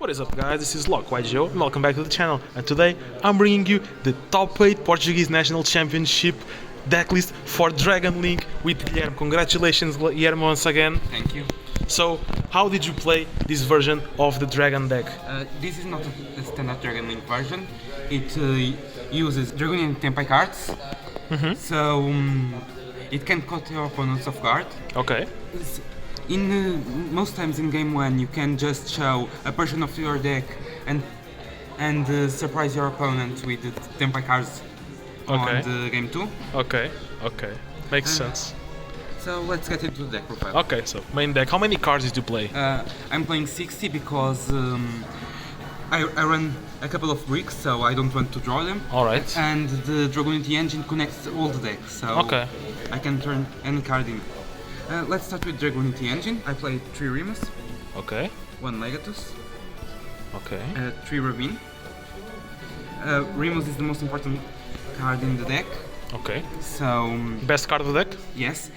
What is up, guys? This is Joe and welcome back to the channel, and today I'm bringing you the top 8 Portuguese National Championship decklist for Dragon Link with Guilherme. Congratulations, Guilherme, once again. Thank you. So, how did you play this version of the Dragon deck? This is not a standard Dragon Link version. It uses Dragonian and Tempai cards, so it can cut your opponents off guard. Okay. Most times in game 1 you can just show a portion of your deck and surprise your opponent with the Tempai cards on the game 2. Okay. Makes sense. So let's get into the deck profile. Okay, so main deck. How many cards did you play? I'm playing 60 because I run a couple of bricks, so I don't want to draw them. Alright. And the Dragonite engine connects all the decks, so I can turn any card in. Let's start with Dragonite engine. I played 3 Remus. Okay. 1 Legatus. Okay. 3 Ravine. Remus is the most important card in the deck. Okay. So best card of the deck? Yes.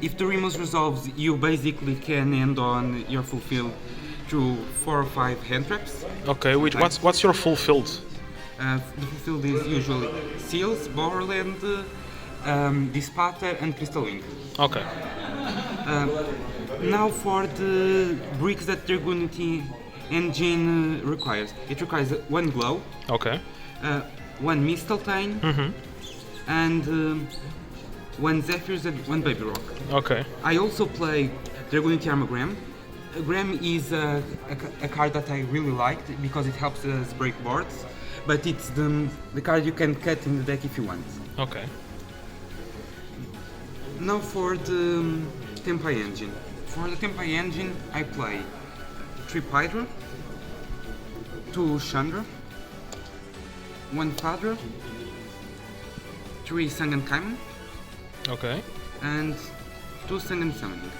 If the Remus resolves, you basically can end on your fulfill through 4 or 5 hand traps. Okay. What's your fulfilled? The fulfilled is usually Seals, Borderland, Dispata, and Crystal Wing. Okay. Now for the bricks that Dragonite engine requires. It requires 1 Glow. Okay. 1 Mistletoe. And 1 Zephyrs and 1 Baby Rock. Okay. I also play Dragonite Armogram. Gram is a card that I really liked because it helps us break boards, but it's the card you can cut in the deck if you want. Okay. Now for the Tempai engine. For the Tempai engine, I play 3 Hydra, 2 Chandra, 1 Fadra, 3 Sangan Kaiman, Okay. and 2 Sangan Summoning.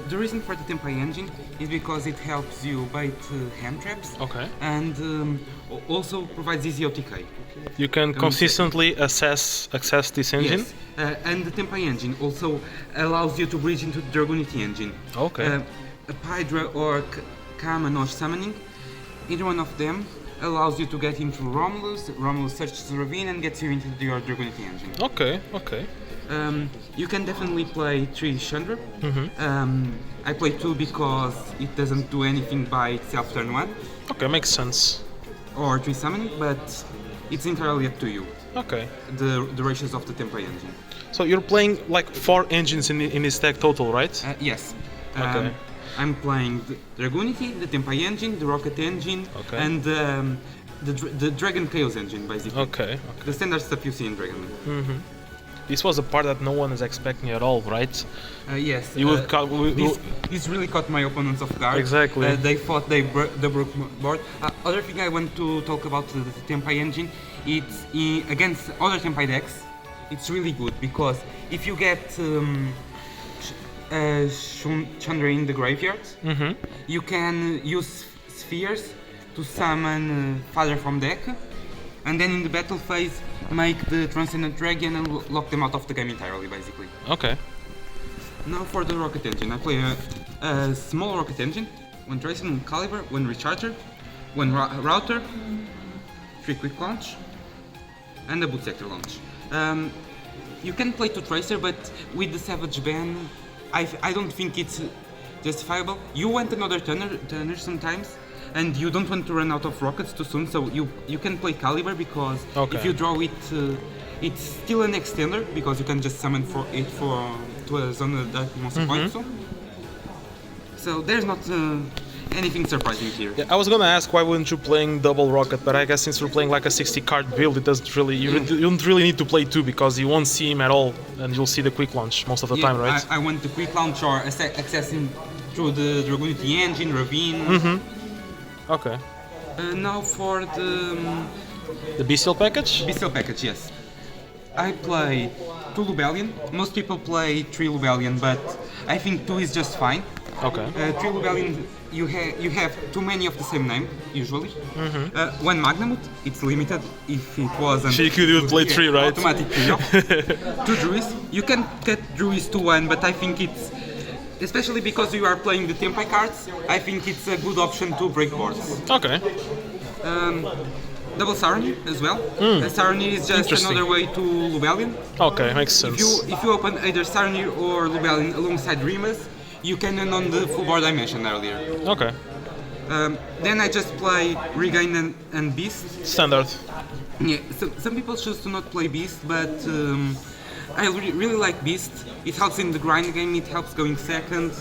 The reason for the Tempai engine is because it helps you bait hand traps. Okay. And also provides easy OTK. You can consistently access this engine? Yes. And the Tempai engine also allows you to bridge into the Dragonite engine. Okay. A Hydra or Kamen or Summoning, either one of them allows you to get into Romulus. Romulus searches the ravine and gets you into your Dragonite engine. Okay. You can definitely play 3 Chandra. I play 2 because it doesn't do anything by itself turn 1. Okay, makes sense. Or 3 Summoning, but it's entirely up to you. Okay. The ratios of the Tempai engine. So you're playing like 4 engines in this deck total, right? Yes. Okay. I'm playing the Dragonite, the Tempai engine, the Rokket engine, and the Dragon Chaos engine, basically. Okay. The standard stuff you see in Dragon Link. This was a part that no one is expecting at all, right? Yes. You would this really caught my opponents off guard. Exactly. They thought they broke board. Other thing I want to talk about the Tempai engine, it's against other Tempai decks. It's really good because if you get Chandra in the graveyard, you can use spheres to summon Father from deck, and then in the battle phase make the Transcendent Dragon and lock them out of the game entirely, basically. Okay. Now for the Rokket engine, I play a small Rokket engine, 1 Tracer, 1 Caliber, 1 Recharger, 1 Router, 3 Quick Launch, and a Boot Sector Launch. You can play 2 Tracer, but with the Savage ban, I don't think it's justifiable. You want another turner sometimes, and you don't want to run out of rockets too soon, so you can play Caliber because if you draw it, it's still an extender because you can just summon to a zone that monster point. So there's not anything surprising here. Yeah, I was gonna ask why wouldn't you playing double Rokket, but I guess since you're playing like a 60 card build, it doesn't really you don't really need to play 2 because you won't see him at all, and you'll see the quick launch most of the time, right? I want the quick launch or accessing through the Dragonite engine, ravine. Okay. Now for the Bystial package? Bystial package, yes. I play 2 Lubellion. Most people play 3 Lubellion, but I think 2 is just fine. Okay. 3 Lubellion, you have too many of the same name, usually. 1 Magnamut, it's limited. If it wasn't... You would play 3, right? Automatic 3 off. 2 Druids. You can get Druids to 1, but I think it's especially because you are playing the Tempai cards, I think it's a good option to break boards. Okay. Double Sarony as well. Sarony is just another way to Lubellion. Okay, makes sense. If you open either Sarony or Lubellion alongside Rimas, you can end on the full board I mentioned earlier. Okay. Then I just play Regain and Beast. Standard. Yeah, so some people choose to not play Beast, but I really like Beast. It helps in the grind game, it helps going second,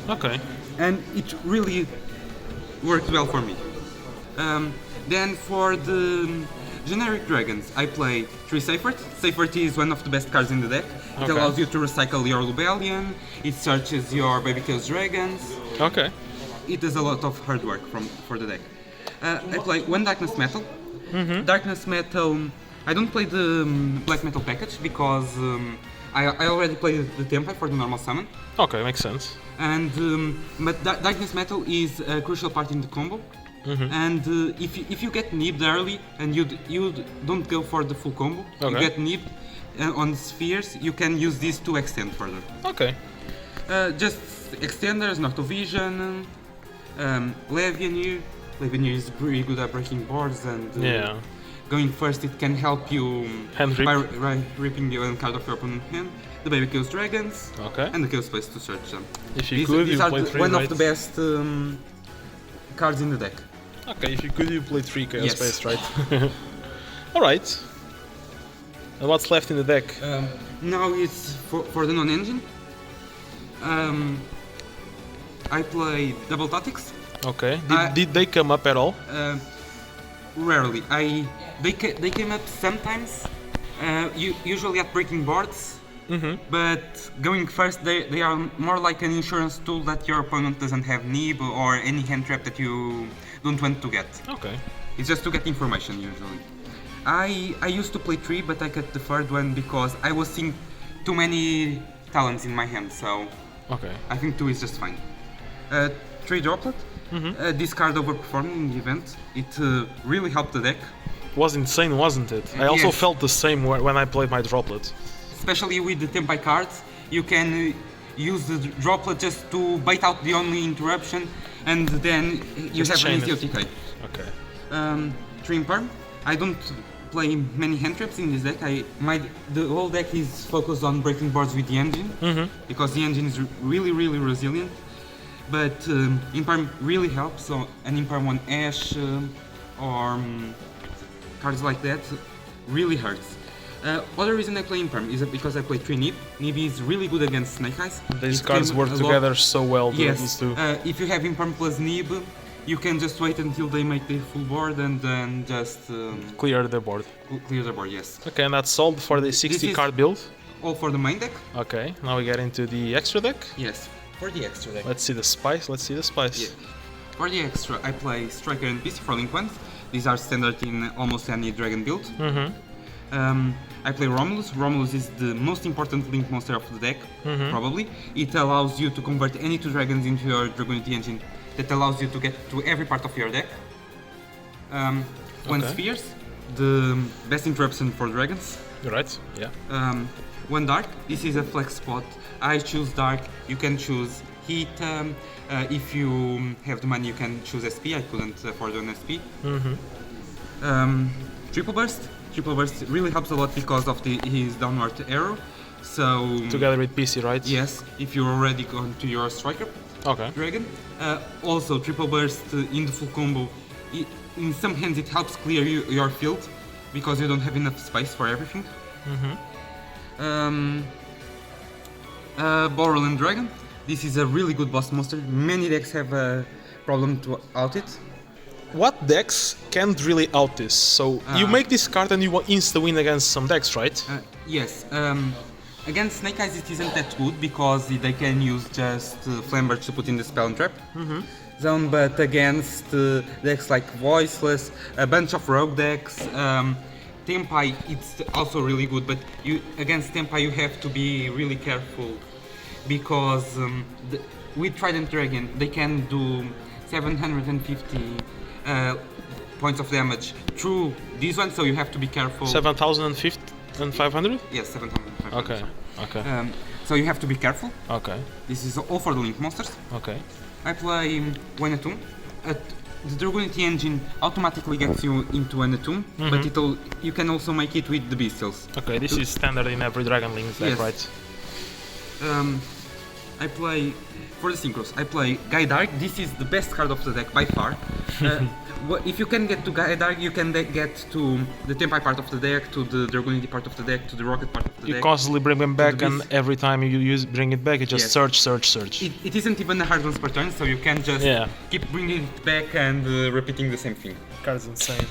Okay. and it really worked well for me. Then for the generic dragons, I play 3 Seifert. Seifert is one of the best cards in the deck. It Okay. allows you to recycle your Lubellion, it searches your Baby Chaos Dragons. Okay. It does a lot of hard work for the deck. I play 1 Darkness Metal. Darkness Metal, I don't play the Black Metal package because I already played the Tempai for the normal summon. Okay, makes sense. And but Darkness Metal is a crucial part in the combo. And if you get nibbed early and you don't go for the full combo, you Okay. get nibbed on spheres, you can use this to extend further. Okay. Just extenders, Noctovision, Levianir. Levianir is really good at breaking boards and Yeah. going first. It can help you Hand rip. by ripping the end card of your opponent's hand. The Baby Chaos Dragons Okay. and the Chaos Space to search them. If you These, could, these you are play 3, one right? of the best cards in the deck. Okay, if you could, you play 3 Chaos Yes. Space, right? Alright. And what's left in the deck? Now it's for the non-engine. I play Double Tactics. Okay. I- Did they come up at all? Rarely. They came up sometimes. Usually at breaking boards. But going first, they are more like an insurance tool that your opponent doesn't have nib or any hand trap that you don't want to get. Okay. It's just to get information usually. I used to play 3, but I cut the third one because I was seeing too many talents in my hand, so Okay. I think 2 is just fine. 3 Droplet. This card overperformed in the event. It really helped the deck, Was insane, wasn't it? I also Yes. felt the same when I played my droplet. especially with the Tempai cards. You can use the Droplet just to bait out the only interruption, and then you Just have an chain easy it. OTK. Okay. 3 Imperm. I don't play many hand traps in this deck. The whole deck is focused on breaking boards with the engine, because the engine is really resilient. But Imperm really helps. So an Imperm 1 Ash or cards like that really hurts. Other reason I play Imperm is because I play 3 Nib. Nib is really good against Snake Eyes. These It cards came work a lot- together so well, these Yes, two. if you have Imperm plus Nib, you can just wait until they make their full board and then just Clear the board. clear the board, yes. Okay, and that's all for the 60 is- card build. All for the main deck? Okay, now we get into the extra deck. Yes. For the extra deck. Let's see the spice, Yeah. For the extra, I play Striker and Beast for Link 1. These are standard in almost any dragon build. I play Romulus. Romulus is the most important Link monster of the deck, probably. It allows you to convert any 2 dragons into your Dragonity engine. That allows you to get to every part of your deck. 1 Okay. Spheres, the best interruption for dragons. You're right, yeah. 1 Dark, this is a flex spot. I choose Dark, you can choose Heat. If you have the money, you can choose SP. I couldn't afford an SP. Triple Burst. Triple Burst really helps a lot because of his downward arrow. So Together with PC, right? yes, if you're already going to your Striker Okay. Dragon. Also, Triple Burst in the full combo. In some hands, it helps clear your field because you don't have enough space for everything. Borderland Dragon. This is a really good boss monster. Many decks have a problem to out it. What decks can't really out this? So you make this card and you insta-win against some decks, right? Yes. Against Snake Eyes, it isn't that good because they can use just Flamberge to put in the spell and trap zone. But against decks like Voiceless, a bunch of rogue decks, Tempai, it's also really good. But against Tempai, you have to be really careful because with Trident Dragon, they can do 750 points of damage through this one, so you have to be careful. 7,050 and 500? Yes, 750. Okay, okay. so you have to be careful. Okay. This is all for the Link monsters. Okay. I play one Atom. The Dragonity engine automatically gets you into an Atom, but you can also make it with the Bystials. Okay, this is standard in every Dragon Link deck, Yes. right? I play, for the Synchros, I play Gaidark. This is the best card of the deck by far. If you can get to Gaidark, you can get to the Tempai part of the deck, to the Dragonity part of the deck, to the Rokket part of the You deck. constantly bring them back, the and beast. every time you bring it back, you just Yes. search. It isn't even a hard once per turn, so you can just Yeah. keep bringing it back and repeating the same thing. Card's insane.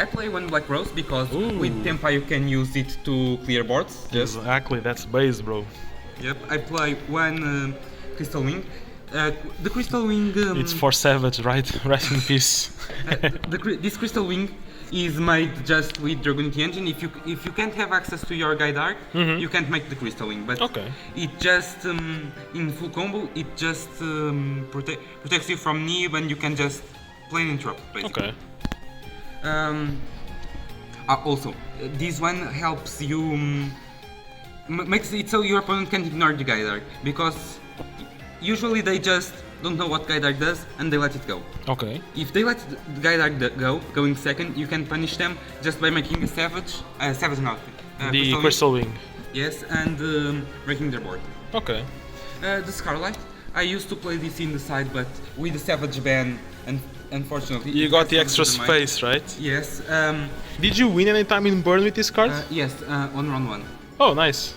I play one Black Rose because Ooh. with Tempai you can use it to clear boards. Just Exactly, that's base, bro. Yep. I play one Crystal Wing. The Crystal Wing. It's for Savage, right? Rest in peace. This Crystal Wing is made just with Dragonity engine. If you can't have access to your Gaidark, you can't make the Crystal Wing. But Okay. it just in full combo, it just protects you from Nib, and you can just plain interrupt. Basically. Okay. Also, this one helps you. Makes it so your opponent can ignore the Gaidark, because usually they just don't know what Gaidark does and they let it go. Okay. If they let the Gaidark go, going second, you can punish them just by making a Savage not The Crystal Wing. Yes, and breaking their board. Okay. The Scarlight, I used to play this in the side, but with the Savage ban, and unfortunately... You it got has the extra something to the mind. space, right? Yes, Did you win any time in burn with this card? yes, on round 1. Oh, nice.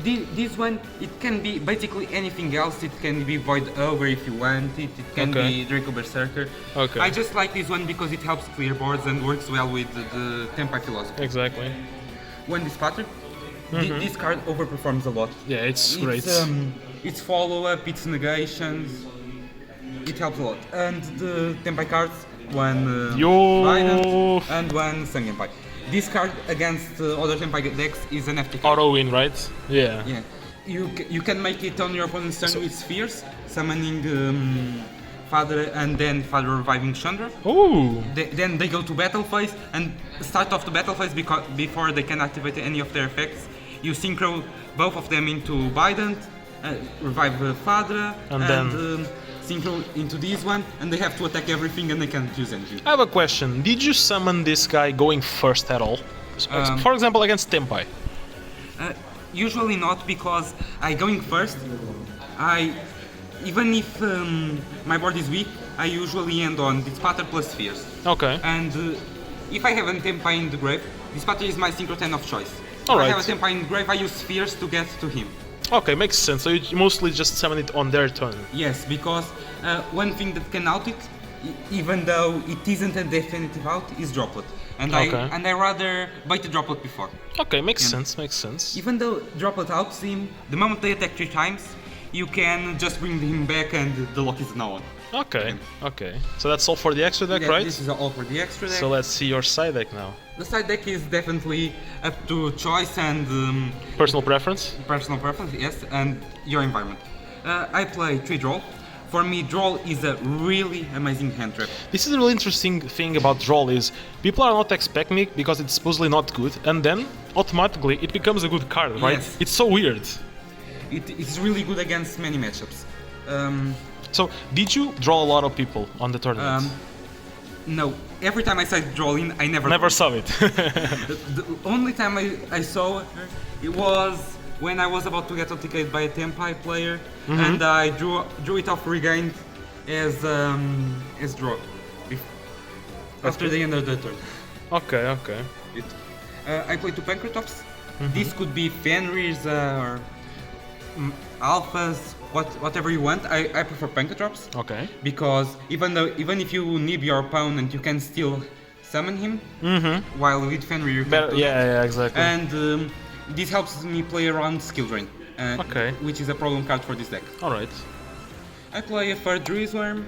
This one, it can be basically anything else. It can be Void Ogre if you want it. It can Okay. be Draco Berserker. Okay. I just like this one because it helps clear boards and works well with the Tempai philosophy. Exactly. When Dispatter, this card overperforms a lot. Yeah, it's great. It's follow-up, it's negations. It helps a lot. And the Tempai cards, one Yo. Trident and one Sangenpai. This card against other Tempai decks is an FT card. Auto win, right? Yeah. Yeah, you can make it on your opponent's turn with spheres, summoning Father and then Father reviving Chandra. Ooh. Then they go to battle phase and start off the battle phase before they can activate any of their effects. You synchro both of them into Bident, revive Father, And then- synchro into this one, and they have to attack everything and they can't use anything. I have a question. Did you summon this guy going first at all? For example, against Tempai. Usually not, because going first, even if my board is weak, I usually end on Dispatter plus Spheres. Okay. And if I have a Tempai in the grave, Dispatter is my Synchro 10 of choice. If Alright. I have a Tempai in the grave, I use Spheres to get to him. Okay, makes sense. So you mostly just summon it on their turn. Yes, because one thing that can out it, even though it isn't a definitive out, is Droplet. And Okay. I rather bait the Droplet before. Okay, makes sense. Even though Droplet outs him, the moment they attack 3 times, you can just bring him back and the lock is now on. Okay. So that's all for the extra deck, right? This is all for the extra deck. So let's see your side deck now. The side deck is definitely up to choice and Personal preference? personal preference, yes, and your environment. I play 3 Droll. For me, Droll is a really amazing hand trap. This is a really interesting thing about Droll is people are not expecting it because it's supposedly not good, and then automatically it becomes a good card, right? Yes. It's so weird. It's really good against many matchups. So did you draw a lot of people on the tournament? No, every time I said Droll in, I Never saw it. The only time I saw her, it was when I was about to get OTK'd by a Tempai player, and I drew it off regained as draw after the end of the turn. Okay. I play 2 Pancratops. This could be Fenris or Alphas, whatever you want. I prefer Pancratops. Okay. Because even if you nib your opponent, you can still summon him. While with Fenrir you can Better, yeah, exactly. And this helps me play around Skill Drain, Okay. which is a problem card for this deck. All right. I play a Third Druisworm.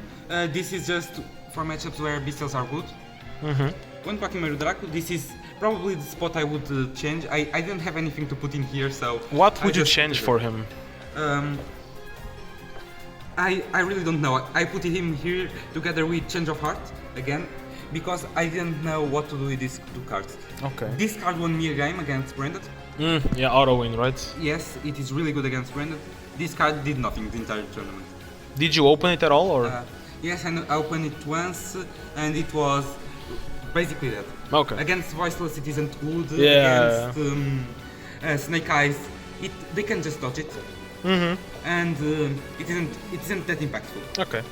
This is just for matchups where Bystials are good. One Pakimaru Draco. This is probably the spot I would change. I didn't have anything to put in here, so... What I would you just change put it. for him? I really don't know. I put him here together with Change of Heart again, because I didn't know what to do with these 2 cards. Okay. This card won me a game against Branded. Yeah, auto win, right? Yes, it is really good against Brandon. This card did nothing the entire tournament. Did you open it at all, or? Yes, I opened it once, and it was basically that. Okay. Against Voiceless, it isn't good. Yeah. Against Snake Eyes, they can just dodge it, and it isn't that impactful. Okay.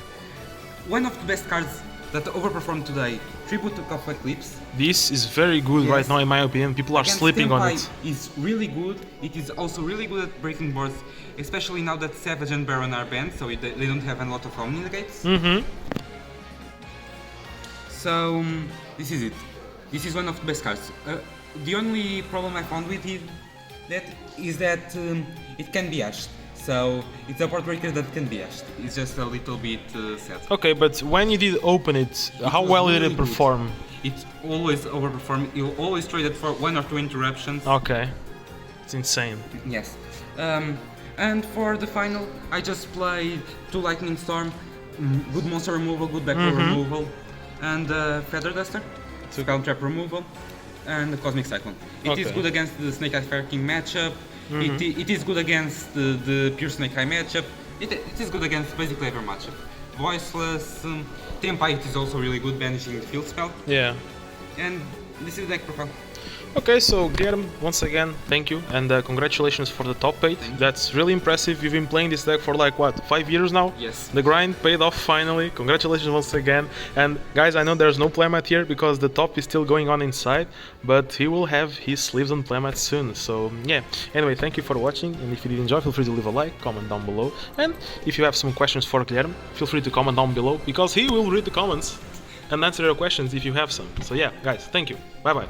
One of the best cards that overperformed today, Tribute to Cup Eclipse. This is very good right Yes. now, in my opinion. People are Against sleeping on Tempai it. is really good. It is also really good at breaking boards, especially now that Savage and Baron are banned, so they don't have a lot of Omni negates. So this is it. This is one of the best cards. The only problem I found with it is that it can be ashed. So it's a port breaker that can be ashed. It's just a little bit sad. Okay, but when you did open it, how was well did really it good. perform? It always overperformed. You always traded for 1 or 2 interruptions. Okay. It's insane. Yes. And for the final, I just played 2 Lightning Storm, good monster removal, good back row removal, and Feather Duster, Scout Trap removal, and the Cosmic Cyclone. It is Okay. good against the Snake Eye Fire King matchup. It is good against the Pure Snake Eye matchup. It is good against basically every matchup. Voiceless, Tempai, it is also really good banishing the field spell. Yeah. And this is the deck profile. Okay, so Guilherme, once again, thank you, and congratulations for the top 8. That's really impressive. You've been playing this deck for like, what, 5 years now? Yes. The grind paid off finally. Congratulations once again. And guys, I know there's no playmat here because the top is still going on inside, but he will have his sleeves on playmat soon. So yeah, anyway, thank you for watching, and if you did enjoy, feel free to leave a like, comment down below, and if you have some questions for Guilherme, feel free to comment down below because he will read the comments and answer your questions if you have some. So yeah, guys, thank you. Bye bye.